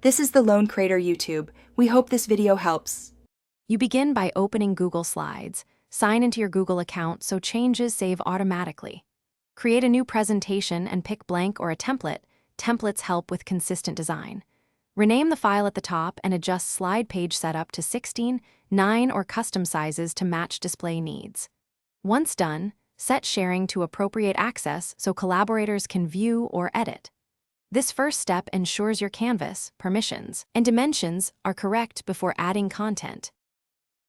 This is the Lone Creator YouTube. We hope this video helps. You begin by opening Google Slides. Sign into your Google account so changes save automatically. Create a new presentation and pick blank or a template. Templates help with consistent design. Rename the file at the top and adjust slide page setup to 16, 9, or custom sizes to match display needs. Once done, set sharing to appropriate access so collaborators can view or edit. This first step ensures your canvas, permissions, and dimensions are correct before adding content.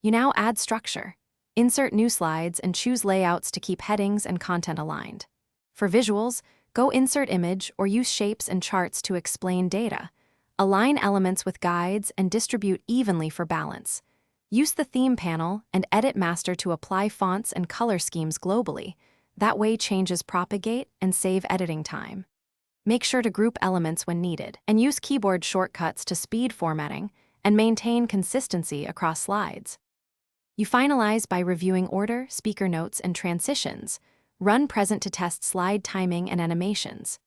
You now add structure. Insert new slides and choose layouts to keep headings and content aligned. For visuals, go insert image or use shapes and charts to explain data. Align elements with guides and distribute evenly for balance. Use the theme panel and edit master to apply fonts and color schemes globally. That way changes propagate and save editing time. Make sure to group elements when needed and use keyboard shortcuts to speed formatting and maintain consistency across slides. You finalize by reviewing order, speaker notes, and transitions. Run present to test slide timing and animations.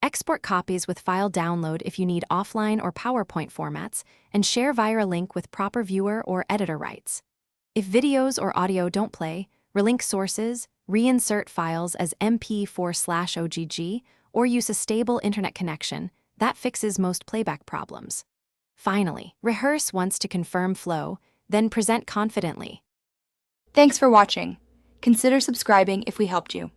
Export copies with file download if you need offline or PowerPoint formats, and share via a link with proper viewer or editor rights. If videos or audio don't play, relink sources, reinsert files as MP4/OGG, or use a stable internet connection. That fixes most playback problems. Finally, rehearse once to confirm flow, then present confidently. Thanks for watching. Consider subscribing if we helped you.